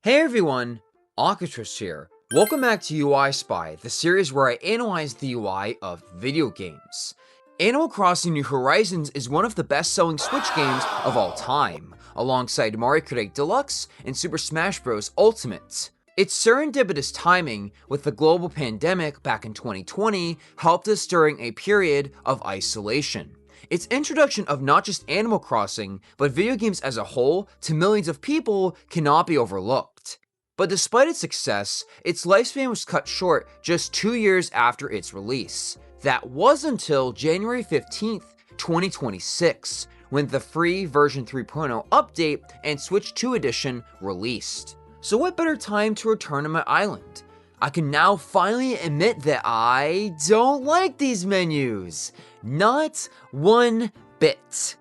Hey everyone, AquaTwist here. Welcome back to UI Spy, the series where I analyze the UI of video games. Animal Crossing New Horizons is one of the best-selling Switch games of all time, alongside Mario Kart 8 Deluxe and Super Smash Bros. Ultimate. Its serendipitous timing with the global pandemic back in 2020 helped us during a period of isolation. Its introduction of not just Animal Crossing, but video games as a whole to millions of people cannot be overlooked. But despite its success, its lifespan was cut short just 2 years after its release. That was until January 15th, 2026, when the free version 3.0 update and Switch 2 edition released. So what better time to return to my island? I can now finally admit that I don't like these menus. Not one bit.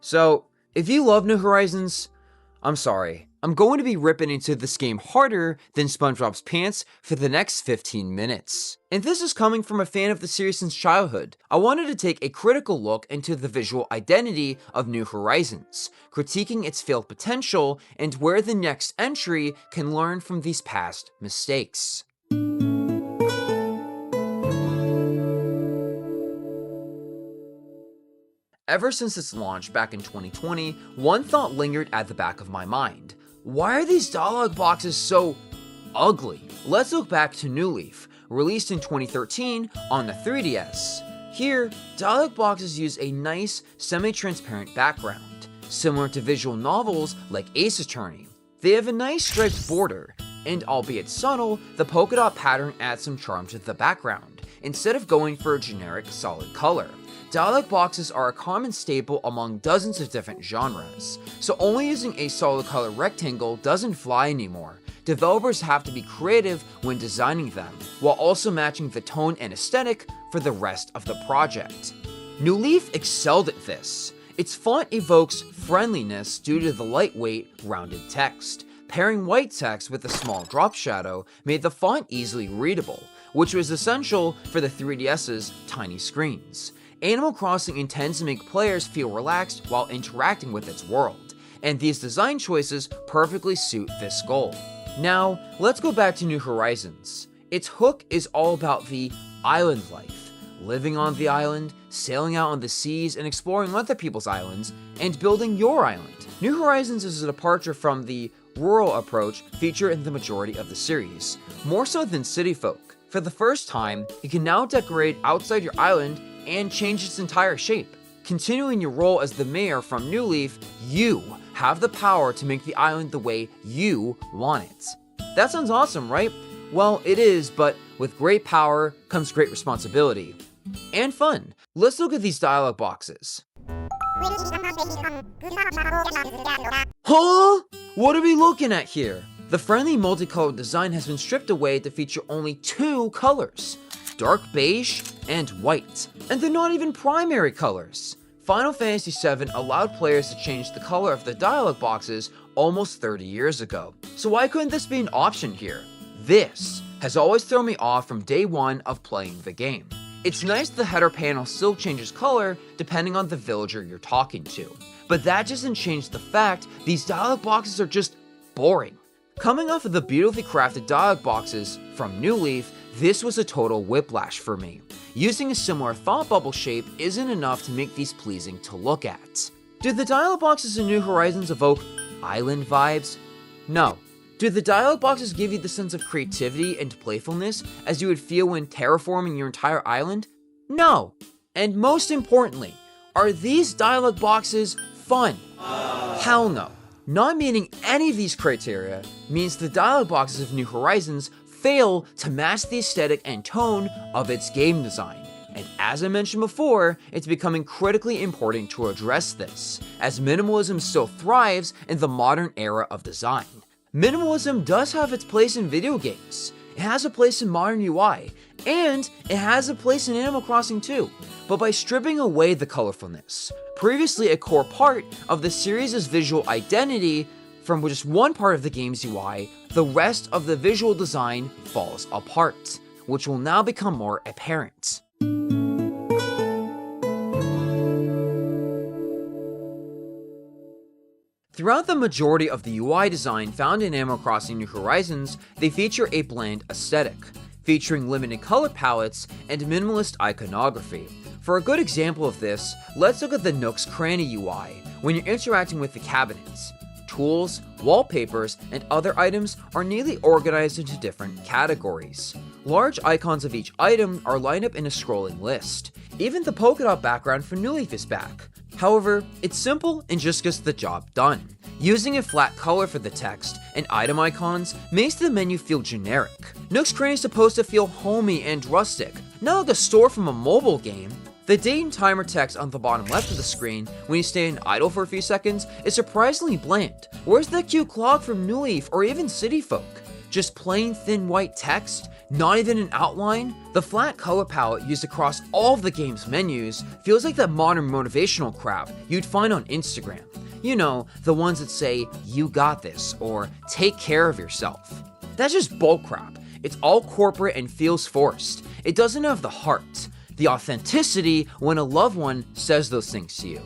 So, if you love New Horizons, I'm sorry. I'm going to be ripping into this game harder than SpongeBob's pants for the next 15 minutes. And this is coming from a fan of the series since childhood. I wanted to take a critical look into the visual identity of New Horizons, critiquing its failed potential and where the next entry can learn from these past mistakes. Ever since its launch back in 2020, one thought lingered at the back of my mind. Why are these dialogue boxes so ugly? Let's look back to New Leaf, released in 2013 on the 3DS. Here, dialogue boxes use a nice, semi-transparent background, similar to visual novels like Ace Attorney. They have a nice striped border, and albeit subtle, the polka dot pattern adds some charm to the background, instead of going for a generic solid color. Dialogue boxes are a common staple among dozens of different genres, so only using a solid color rectangle doesn't fly anymore. Developers have to be creative when designing them, while also matching the tone and aesthetic for the rest of the project. New Leaf excelled at this. Its font evokes friendliness due to the lightweight, rounded text. Pairing white text with a small drop shadow made the font easily readable, which was essential for the 3DS's tiny screens. Animal Crossing intends to make players feel relaxed while interacting with its world, and these design choices perfectly suit this goal. Now, let's go back to New Horizons. Its hook is all about the island life, living on the island, sailing out on the seas and exploring other people's islands, and building your island. New Horizons is a departure from the rural approach featured in the majority of the series, more so than city folk. For the first time, you can now decorate outside your island and change its entire shape. Continuing your role as the mayor from New Leaf, you have the power to make the island the way you want it. That sounds awesome, right? Well, it is, but with great power comes great responsibility. And fun. Let's look at these dialogue boxes. Huh? What are we looking at here? The friendly multicolored design has been stripped away to feature only 2 colors. Dark beige and white, and they're not even primary colors. Final Fantasy VII allowed players to change the color of the dialogue boxes almost 30 years ago. So why couldn't this be an option here? This has always thrown me off from day one of playing the game. It's nice the header panel still changes color depending on the villager you're talking to, but that doesn't change the fact these dialogue boxes are just boring. Coming off of the beautifully crafted dialogue boxes from New Leaf, this was a total whiplash for me. Using a similar thought bubble shape isn't enough to make these pleasing to look at. Do the dialogue boxes in New Horizons evoke island vibes? No. Do the dialogue boxes give you the sense of creativity and playfulness as you would feel when terraforming your entire island? No. And most importantly, are these dialogue boxes fun? Hell no. Not meeting any of these criteria means the dialogue boxes of New Horizons fail to match the aesthetic and tone of its game design. And as I mentioned before, it's becoming critically important to address this, as minimalism still thrives in the modern era of design. Minimalism does have its place in video games. It has a place in modern UI, and it has a place in Animal Crossing too. But by stripping away the colorfulness, previously a core part of the series' visual identity, from just one part of the game's UI, the rest of the visual design falls apart, which will now become more apparent. Throughout the majority of the UI design found in Animal Crossing New Horizons, they feature a bland aesthetic, featuring limited color palettes and minimalist iconography. For a good example of this, let's look at the Nook's Cranny UI when you're interacting with the cabinets. Tools, wallpapers, and other items are neatly organized into different categories. Large icons of each item are lined up in a scrolling list. Even the polka dot background for New Leaf is back. However, it's simple and just gets the job done. Using a flat color for the text and item icons makes the menu feel generic. Nook's Cranny is supposed to feel homey and rustic, not like a store from a mobile game. The date and timer text on the bottom left of the screen when you stay in idle for a few seconds is surprisingly bland. Where's the cute clock from New Leaf or even City Folk? Just plain thin white text? Not even an outline? The flat color palette used across all of the game's menus feels like that modern motivational crap you'd find on Instagram. You know, the ones that say, "You got this," or "Take care of yourself." That's just bullcrap. It's all corporate and feels forced. It doesn't have the heart, the authenticity when a loved one says those things to you.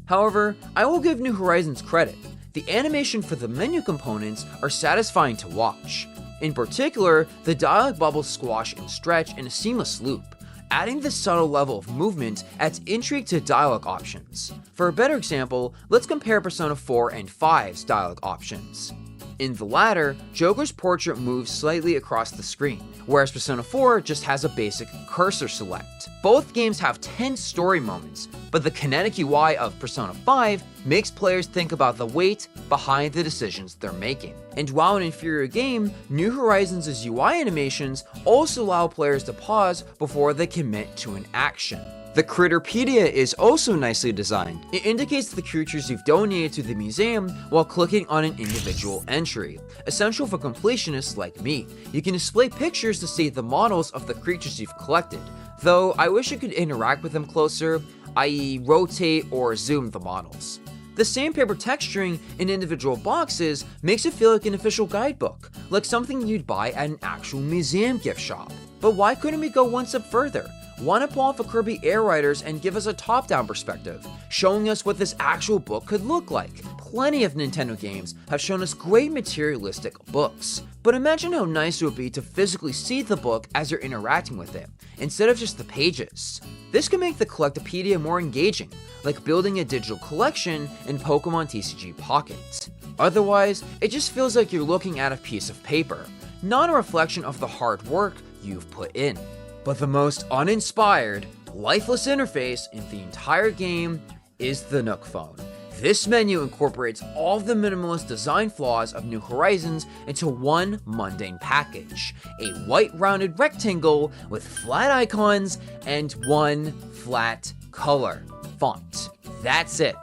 However, I will give New Horizons credit. The animation for the menu components are satisfying to watch. In particular, the dialogue bubbles squash and stretch in a seamless loop. Adding this subtle level of movement adds intrigue to dialogue options. For a better example, let's compare Persona 4 and 5's dialogue options. In the latter, Joker's portrait moves slightly across the screen, whereas Persona 4 just has a basic cursor select. Both games have tense story moments, but the kinetic UI of Persona 5 makes players think about the weight behind the decisions they're making. And while an inferior game, New Horizons' UI animations also allow players to pause before they commit to an action. The Critterpedia is also nicely designed. It indicates the creatures you've donated to the museum while clicking on an individual entry. Essential for completionists like me. You can display pictures to see the models of the creatures you've collected, though I wish you could interact with them closer, i.e. rotate or zoom the models. The sandpaper texturing in individual boxes makes it feel like an official guidebook, like something you'd buy at an actual museum gift shop. But why couldn't we go one step further? Why not pull off a Kirby Air Riders and give us a top-down perspective, showing us what this actual book could look like? Plenty of Nintendo games have shown us great materialistic books, but imagine how nice it would be to physically see the book as you're interacting with it, instead of just the pages. This can make the Collectopedia more engaging, like building a digital collection in Pokemon TCG Pocket. Otherwise, it just feels like you're looking at a piece of paper, not a reflection of the hard work you've put in. But the most uninspired, lifeless interface in the entire game is the Nook phone. This menu incorporates all of the minimalist design flaws of New Horizons into one mundane package, a white rounded rectangle with flat icons and one flat color font. That's it.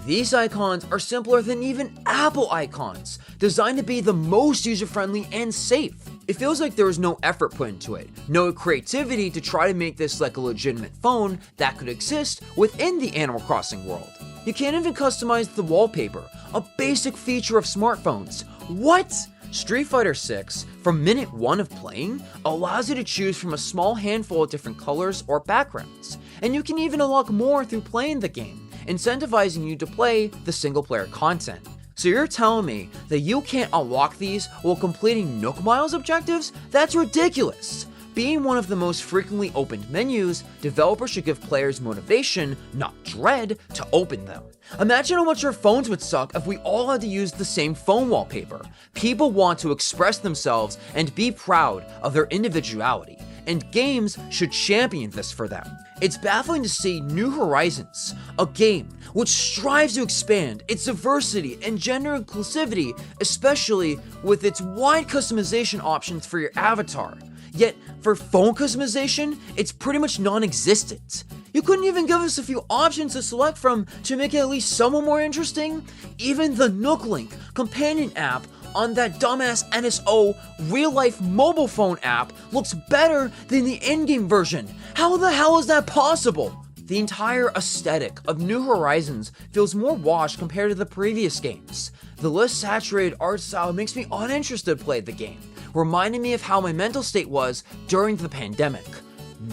These icons are simpler than even Apple icons, designed to be the most user-friendly and safe. It feels like there was no effort put into it, no creativity to try to make this like a legitimate phone that could exist within the Animal Crossing world. You can't even customize the wallpaper, a basic feature of smartphones. What? Street Fighter 6, from minute 1 of playing, allows you to choose from a small handful of different colors or backgrounds, and you can even unlock more through playing the game, incentivizing you to play the single-player content. So you're telling me that you can't unlock these while completing Nook Miles objectives? That's ridiculous! Being one of the most frequently opened menus, developers should give players motivation, not dread, to open them. Imagine how much our phones would suck if we all had to use the same phone wallpaper. People want to express themselves and be proud of their individuality, and games should champion this for them. It's baffling to see New Horizons, a game which strives to expand its diversity and gender inclusivity, especially with its wide customization options for your avatar. Yet, for phone customization, it's pretty much non-existent. You couldn't even give us a few options to select from to make it at least somewhat more interesting? Even the Nook Link companion app on that dumbass NSO real-life mobile phone app looks better than the in-game version. How the hell is that possible? The entire aesthetic of New Horizons feels more washed compared to the previous games. The less saturated art style makes me uninterested to play the game, reminding me of how my mental state was during the pandemic.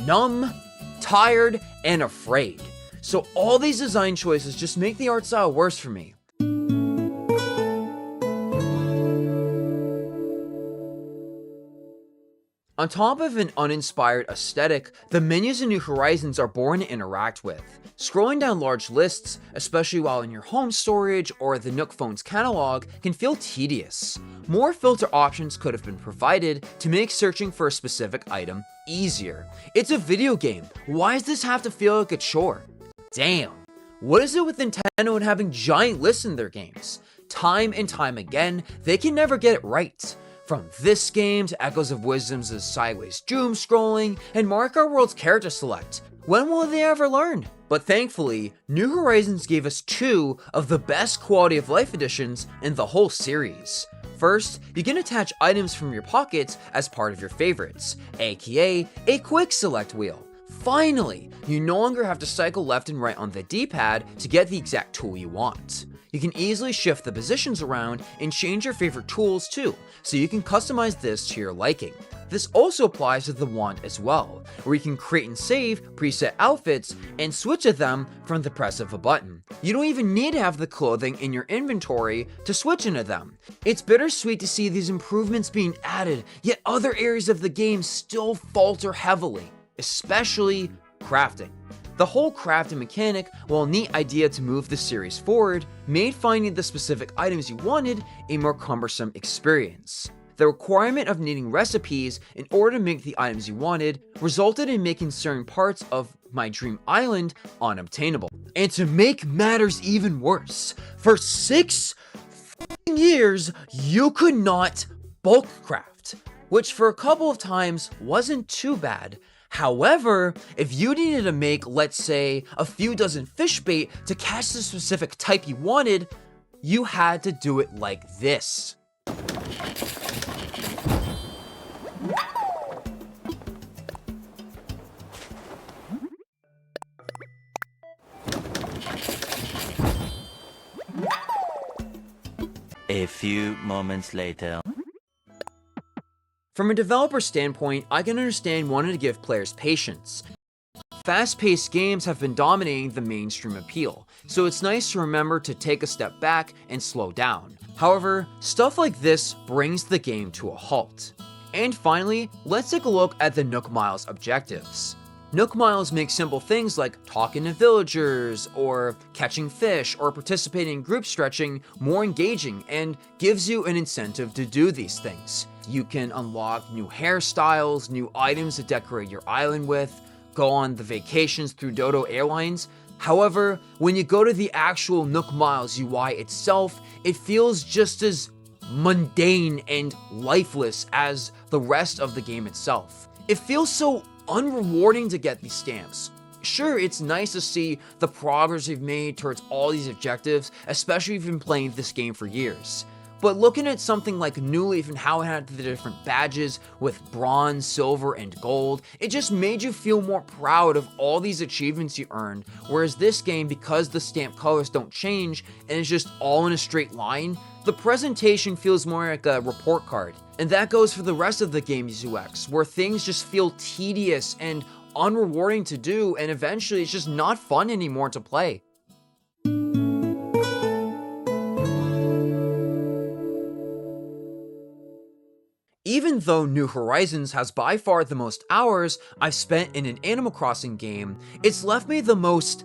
Numb, tired, and afraid. So all these design choices just make the art style worse for me. On top of an uninspired aesthetic, the menus in New Horizons are boring to interact with. Scrolling down large lists, especially while in your home storage or the Nook phone's catalog, can feel tedious. More filter options could have been provided to make searching for a specific item easier. It's a video game. Why does this have to feel like a chore? Damn. What is it with Nintendo and having giant lists in their games? Time and time again, they can never get it right. From this game to Echoes of Wisdom's sideways doom scrolling and Mario Kart World's character select. When will they ever learn? But thankfully, New Horizons gave us 2 of the best quality of life editions in the whole series. First, you can attach items from your pockets as part of your favorites, aka a quick select wheel. Finally, you no longer have to cycle left and right on the D-pad to get the exact tool you want. You can easily shift the positions around and change your favorite tools too, so you can customize this to your liking. This also applies to the wand as well, where you can create and save preset outfits and switch to them from the press of a button. You don't even need to have the clothing in your inventory to switch into them. It's bittersweet to see these improvements being added, yet other areas of the game still falter heavily, especially crafting. The whole crafting mechanic, while a neat idea to move the series forward, made finding the specific items you wanted a more cumbersome experience. The requirement of needing recipes in order to make the items you wanted resulted in making certain parts of my dream island unobtainable. And to make matters even worse, for 6 years, you could not bulk craft, which for a couple of times wasn't too bad. However, if you needed to make, let's say, a few dozen fish bait to catch the specific type you wanted, you had to do it like this. A few moments later. From a developer standpoint, I can understand wanting to give players patience. Fast-paced games have been dominating the mainstream appeal, so it's nice to remember to take a step back and slow down. However, stuff like this brings the game to a halt. And finally, let's take a look at the Nook Miles objectives. Nook Miles make simple things like talking to villagers, or catching fish, or participating in group stretching more engaging and gives you an incentive to do these things. You can unlock new hairstyles, new items to decorate your island with, go on the vacations through Dodo Airlines. However, when you go to the actual Nook Miles UI itself, it feels just as mundane and lifeless as the rest of the game itself. It feels so unrewarding to get these stamps. Sure, it's nice to see the progress we've made towards all these objectives, especially if you've been playing this game for years. But looking at something like New Leaf and how it had the different badges with bronze, silver, and gold, it just made you feel more proud of all these achievements you earned, whereas this game, because the stamp colors don't change and it's just all in a straight line, the presentation feels more like a report card. And that goes for the rest of the game's UX, where things just feel tedious and unrewarding to do, and eventually it's just not fun anymore to play. Even though New Horizons has by far the most hours I've spent in an Animal Crossing game, it's left me the most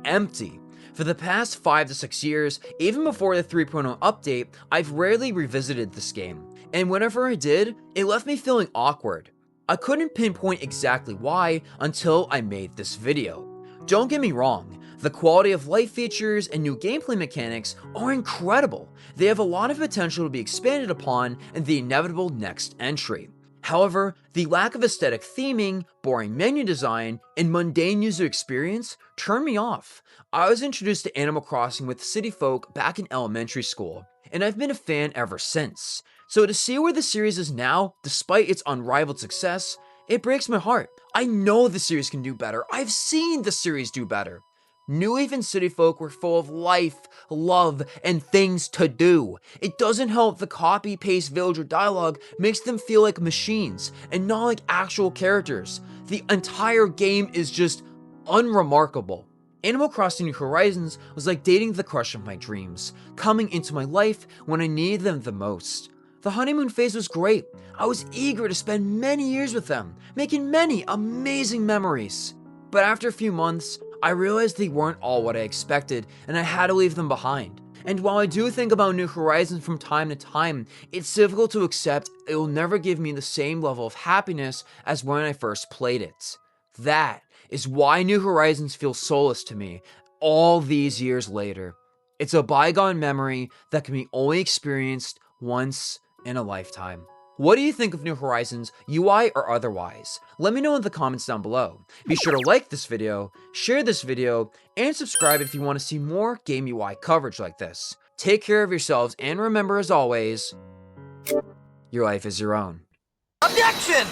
empty. For the past 5 to 6 years, even before the 3.0 update, I've rarely revisited this game. And whenever I did, it left me feeling awkward. I couldn't pinpoint exactly why until I made this video. Don't get me wrong, the quality of life features and new gameplay mechanics are incredible. They have a lot of potential to be expanded upon in the inevitable next entry. However, the lack of aesthetic theming, boring menu design, and mundane user experience turned me off. I was introduced to Animal Crossing with City Folk back in elementary school, and I've been a fan ever since. So to see where the series is now, despite its unrivaled success, it breaks my heart. I know the series can do better. I've seen the series do better. New Leaf and City Folk were full of life, love, and things to do. It doesn't help the copy-paste villager dialogue makes them feel like machines and not like actual characters. The entire game is just unremarkable. Animal Crossing New Horizons was like dating the crush of my dreams, coming into my life when I needed them the most. The honeymoon phase was great. I was eager to spend many years with them, making many amazing memories. But after a few months, I realized they weren't all what I expected, and I had to leave them behind. And while I do think about New Horizons from time to time, it's difficult to accept it will never give me the same level of happiness as when I first played it. That is why New Horizons feels soulless to me all these years later. It's a bygone memory that can be only experienced once in a lifetime. What do you think of New Horizons, UI or otherwise? Let me know in the comments down below. Be sure to like this video, share this video, and subscribe if you want to see more game UI coverage like this. Take care of yourselves, and remember, as always, your life is your own. Objection!